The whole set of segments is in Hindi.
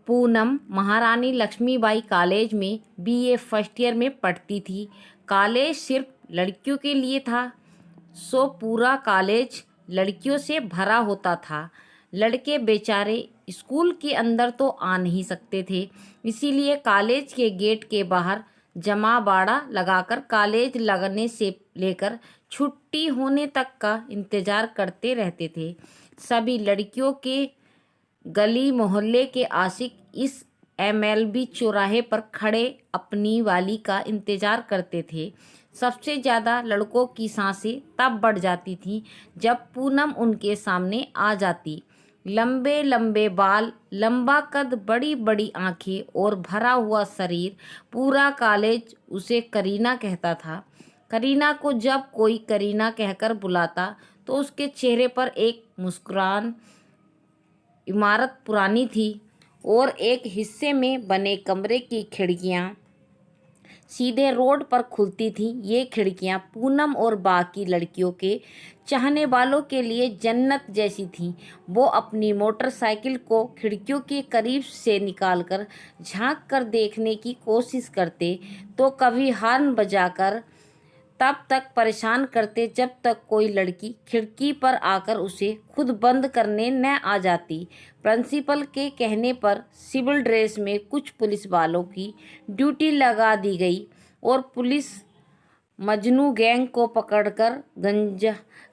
पूनम महारानी लक्ष्मीबाई कॉलेज में बीए फर्स्ट ईयर में पढ़ती थी। कॉलेज सिर्फ लड़कियों के लिए था, सो पूरा कॉलेज लड़कियों से भरा होता था। लड़के बेचारे स्कूल के अंदर तो आ नहीं सकते थे, इसीलिए कॉलेज के गेट के बाहर जमा बाड़ा लगाकर कॉलेज लगने से लेकर छुट्टी होने तक का इंतज़ार करते रहते थे। सभी लड़कियों के गली मोहल्ले के आशिक इस एमएलबी चौराहे पर खड़े अपनी वाली का इंतज़ार करते थे। सबसे ज़्यादा लड़कों की सांसें तब बढ़ जाती थीं जब पूनम उनके सामने आ जाती। लंबे लंबे बाल, लंबा कद, बड़ी बड़ी आंखें और भरा हुआ शरीर। पूरा कॉलेज उसे करीना कहता था। करीना को जब कोई करीना कहकर बुलाता तो उसके चेहरे पर एक मुस्कुरान। इमारत पुरानी थी और एक हिस्से में बने कमरे की खिड़कियां सीधे रोड पर खुलती थीं। ये खिड़कियां पूनम और बाकी लड़कियों के चाहने वालों के लिए जन्नत जैसी थीं। वो अपनी मोटरसाइकिल को खिड़कियों के करीब से निकालकर झांक कर देखने की कोशिश करते तो कभी हॉर्न बजाकर तब तक परेशान करते जब तक कोई लड़की खिड़की पर आकर उसे खुद बंद करने न आ जाती। प्रिंसिपल के कहने पर सिविल ड्रेस में कुछ पुलिस वालों की ड्यूटी लगा दी गई और पुलिस मजनू गैंग को पकड़कर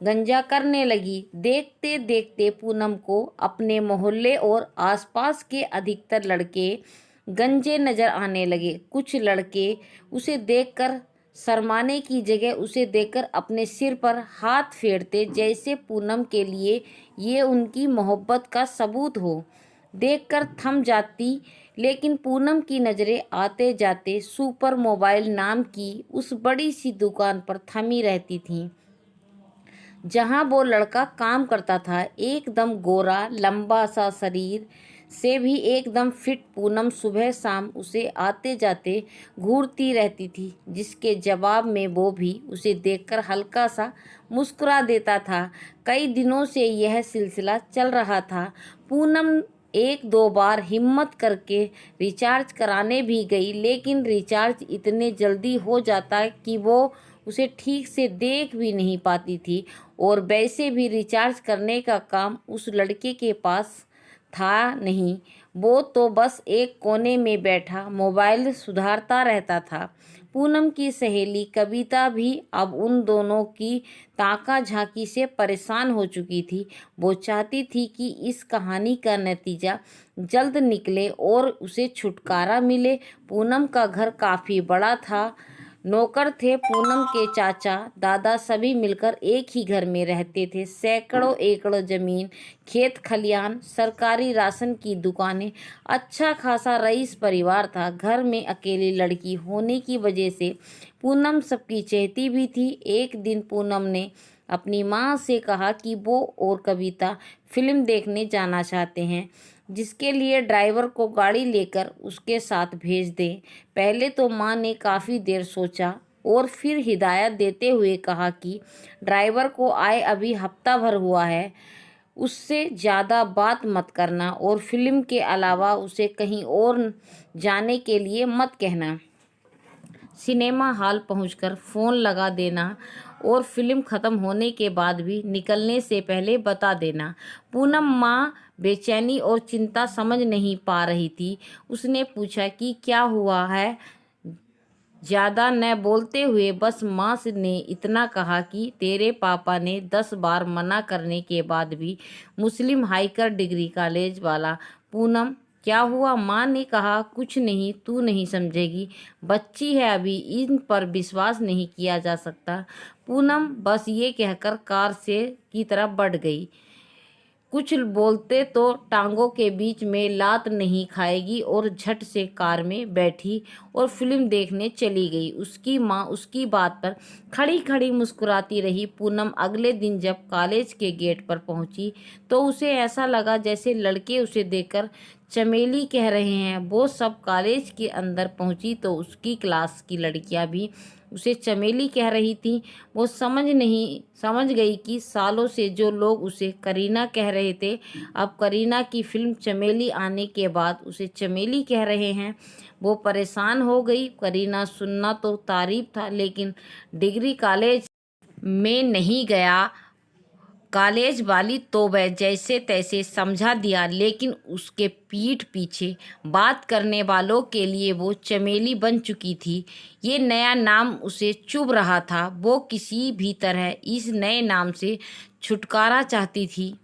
गंजा करने लगी। देखते देखते पूनम को अपने मोहल्ले और आसपास के अधिकतर लड़के गंजे नजर आने लगे। कुछ लड़के उसे देखकर शर्माने की जगह उसे देखकर अपने सिर पर हाथ फेरते, जैसे पूनम के लिए ये उनकी मोहब्बत का सबूत हो। देखकर थम जाती, लेकिन पूनम की नज़रें आते जाते सुपर मोबाइल नाम की उस बड़ी सी दुकान पर थमी रहती थीं जहां वो लड़का काम करता था। एकदम गोरा, लंबा सा शरीर से भी एकदम फिट पूनम सुबह शाम उसे आते जाते घूरती रहती थी, जिसके जवाब में वो भी उसे देखकर हल्का सा मुस्कुरा देता था। कई दिनों से यह सिलसिला चल रहा था। पूनम एक दो बार हिम्मत करके रिचार्ज कराने भी गई, लेकिन रिचार्ज इतने जल्दी हो जाता कि वो उसे ठीक से देख भी नहीं पाती थी, और वैसे भी रिचार्ज करने का काम उस लड़के के पास था नहीं। वो तो बस एक कोने में बैठा मोबाइल सुधारता रहता था। पूनम की सहेली कविता भी अब उन दोनों की ताका झांकी से परेशान हो चुकी थी। वो चाहती थी कि इस कहानी का नतीजा जल्द निकले और उसे छुटकारा मिले। पूनम का घर काफ़ी बड़ा था। नौकर थे, पूनम के चाचा दादा सभी मिलकर एक ही घर में रहते थे। सैकड़ों एकड़ जमीन, खेत खलियान, सरकारी राशन की दुकानें, अच्छा खासा रईस परिवार था। घर में अकेली लड़की होने की वजह से पूनम सबकी चहेती भी थी। एक दिन पूनम ने अपनी माँ से कहा कि वो और कविता फिल्म देखने जाना चाहते हैं, जिसके लिए ड्राइवर को गाड़ी लेकर उसके साथ भेज दें। पहले तो माँ ने काफ़ी देर सोचा और फिर हिदायत देते हुए कहा कि ड्राइवर को आए अभी हफ्ता भर हुआ है, उससे ज़्यादा बात मत करना और फिल्म के अलावा उसे कहीं और जाने के लिए मत कहना। सिनेमा हॉल पहुंचकर फ़ोन लगा देना और फिल्म ख़त्म होने के बाद भी निकलने से पहले बता देना। पूनम माँ बेचैनी और चिंता समझ नहीं पा रही थी। उसने पूछा कि क्या हुआ है। ज़्यादा न बोलते हुए बस माँ ने इतना कहा कि तेरे पापा ने 10 बार मना करने के बाद भी मुस्लिम हाईकर डिग्री कॉलेज वाला। पूनम क्या हुआ? माँ ने कहा कुछ नहीं, तू नहीं समझेगी, बच्ची है अभी, इन पर विश्वास नहीं किया जा सकता। पूनम बस ये कहकर कार से की तरफ बढ़ गई। कुछ बोलते तो टांगों के बीच में लात नहीं खाएगी, और झट से कार में बैठी और फिल्म देखने चली गई। उसकी माँ उसकी बात पर खड़ी खड़ी मुस्कुराती रही। पूनम अगले दिन जब कॉलेज के गेट पर पहुंची तो उसे ऐसा लगा जैसे लड़के उसे देखकर चमेली कह रहे हैं। वो सब कॉलेज के अंदर पहुंची तो उसकी क्लास की लड़कियां भी उसे चमेली कह रही थीं। वो समझ गई कि सालों से जो लोग उसे करीना कह रहे थे, अब करीना की फिल्म चमेली आने के बाद उसे चमेली कह रहे हैं। वो परेशान हो गई। करीना सुनना तो तारीफ था, लेकिन डिग्री कॉलेज में नहीं गया। कॉलेज वाली तो वह जैसे तैसे समझा दिया, लेकिन उसके पीठ पीछे बात करने वालों के लिए वो चमेली बन चुकी थी। ये नया नाम उसे चुभ रहा था। वो किसी भी तरह इस नए नाम से छुटकारा चाहती थी।